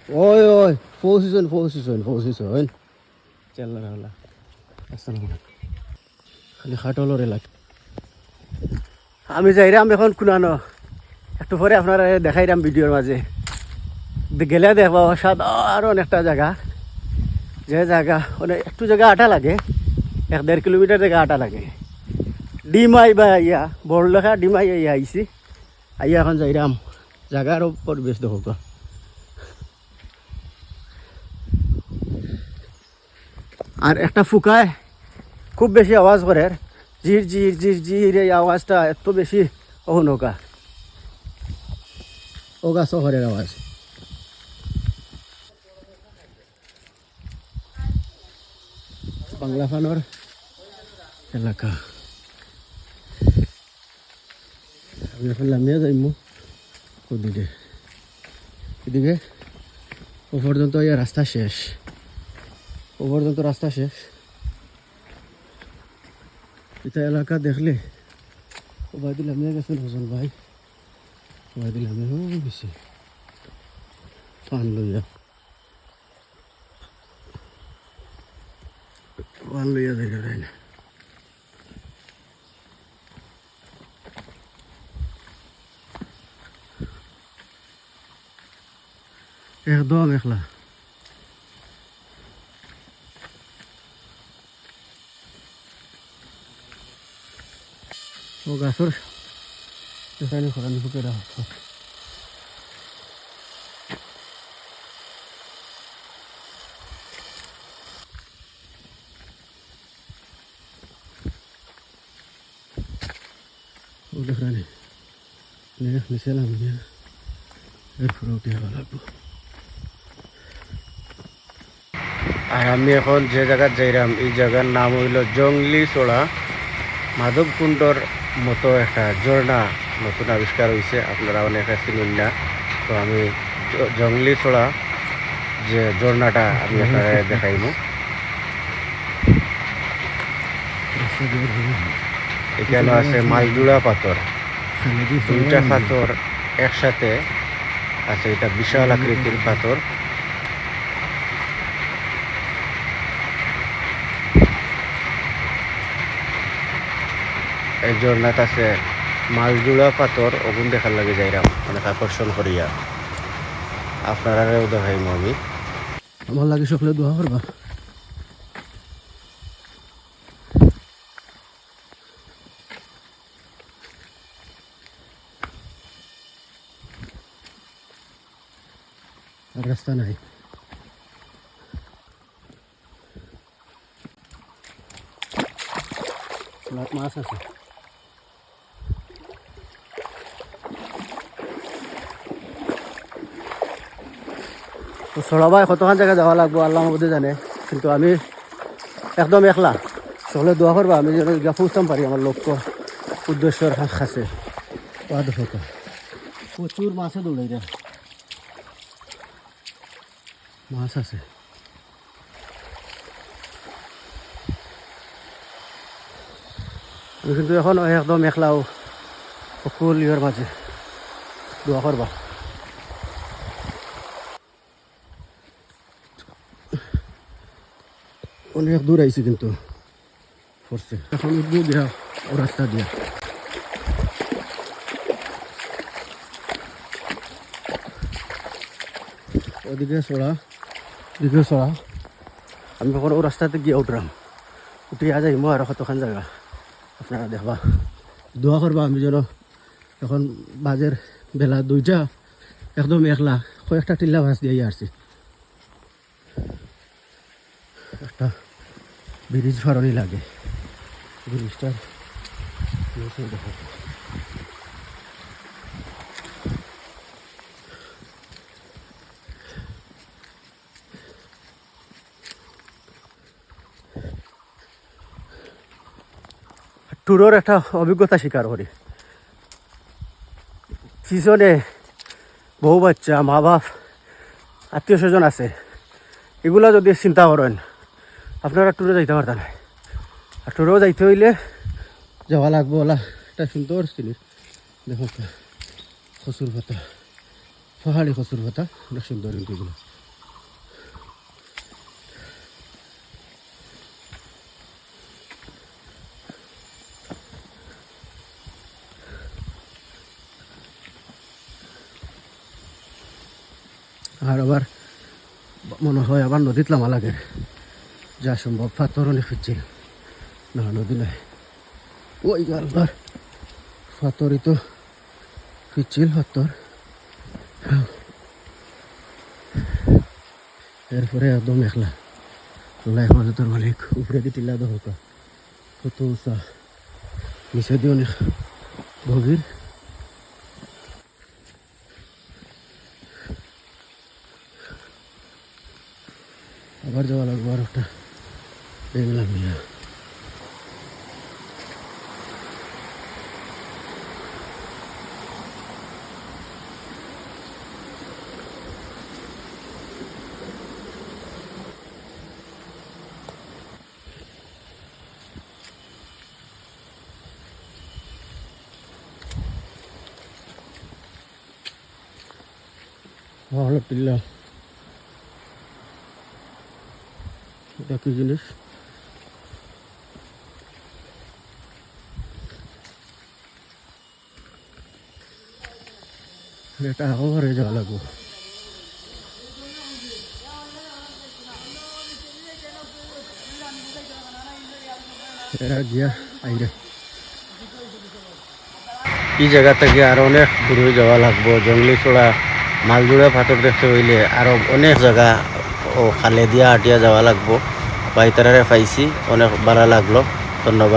ওই ওই পৌঁছিছন চেল্লা হলা আসসালাম খালি খাটলর এলাকা আমি যাইরাম এখন কুনানো একটু পরে আপনারা দেখাইরাম ভিডিওর মাঝে গেলে দেখবা সাধারণ একটা জায়গা যে জায়গা মানে একটু জায়গা আটা লাগে 1-1.5 কিলোমিটার জায়গা আটা লাগে ডিমাই বা ইয়া বড় লেখা ডিমাই ইয়া আইছি আইয়া এখন যাইরাম জায়গার পরিবেশ দেখো আর একটা ফুকায় খুব বেশি আওয়াজ করে জির জির জির জির এই আওয়াজটা এত বেশি নৌকা ওগা শহরের আওয়াজ বাংলা ফানোর এলাকা আমি এখন নামিয়ে যাইমু ওদিকে এদিকে ও পর্যন্ত রাস্তা শেষ এটা এলাকা দেখলে ওবায়দুল আমিয়া গেছেন হোসেন ভাই ওবায়দুল আমিয়াও গেছে পান লইয়া যাই না একদম একলা ও গাছর এখানে খরানি ফুকে রাখা ও দেখানি মিশালাম এরপরে উঠে লাগবো আর আমি এখন যে জায়গায় যাইরাম এই জায়গার নাম হইল জংলি চড়া মাধবকুণ্ডর মতো একটা ঝর্ণা নতুন আবিষ্কার হয়েছে আপনারা অনেক চিনুন না তো আমি জংলি চড়া যে ঝর্ণাটা আমি আপনারা দেখাইব এখানে আছে মালজুড়া পাথর দুইটা পাথর একসাথে আছে এটা বিশাল আকৃতির পাথর এই ঝর্ণাত আছে মালজুড়া পাথর ওগুন দেখার লাগে যাইরাম অনেক আকর্ষণ করিয়া আপনারাও দেখাইম আমি আমার লাগে সকলে দোয়া করবা রাস্তা নাই মাছ আছে তো সরবাই কতক্ষণ জায়গায় যাওয়া লাগবো আল্লাহ মধ্যে জানে কিন্তু আমি একদম একলা সকলে দোয়া করবা আমি যেন গিয়া পৌঁছতাম পারি আমার লক্ষ্য উদ্দেশ্যের কাছে প্রচুর মাছে দৌড়াই রে মাছ আছে আমি কিন্তু এখন একদম একলাও সকল ইয়ের মাঝে দোয়া করবা অনেক দূর আইছি কিন্তু পড়ছে এখন উঠবো গিয়া ও রাস্তা দিয়া ওদিকে চড়া আমি এখন ও রাস্তাতে গিয়ে উঠলাম উঠিয়া যাইম আর কতখান জায়গা আপনারা দেখবা দোয়া করবা আমি যেন এখন বাজের বেলা 2টা একদম একলা কয়েকটা টিল্লা মাছ দিয়ে আসছি একটা ব্রিজ ফারণই লাগে ব্রিজটার দেখো ট্যুরের একটা অভিজ্ঞতা স্বীকার করি পিছনে বউ বাচ্চা মা বাপ আত্মীয় স্বজন আছে এগুলা যদি চিন্তা করেন আপনারা ট্যুরে যাইতে পারতেন আর ট্যুরেও যাইতে হইলে যাওয়া লাগবো ওলা একটা সুন্দর জিনিস দেখো খসুর পাতা পাহাড়ি খসুর পাতা অনেক সুন্দর কিন্তু এগুলো আর আবার মনে হয় আবার নদীত নামা লাগে, যা সম্ভব পাথর অনেক পিচ্ছিল, না নদী নাই, ওই গালবার পাথরই তো পিচ্ছিল পাথর। এরপরে একদম একলা আল্লাহ হেফাজতের মালিক। উপরে দিয়ে টিলা দেওয়া হতো, কত উঁচা, নিচে দিয়ে অনেক গভীর। আবার যাওয়া লাগবো আর একটা দেখলাম মিয়া। হলো টিল্লা, এটা কি জিনিস? এটা আবার যাওয়া লাগবো। এরা গিয়া আইরে এই জায়গা থেকে আর অনেক দূরে যাওয়া লাগবো। জঙ্গলি চড়া মালজোড়া পাথর দেখতে হইলে আরো অনেক জায়গা ও খালে দিয়া হাটিয়া যাওয়া লাগবো। বাইতারারে পাইছি, অনেক ভালো লাগলো, ধন্যবাদ।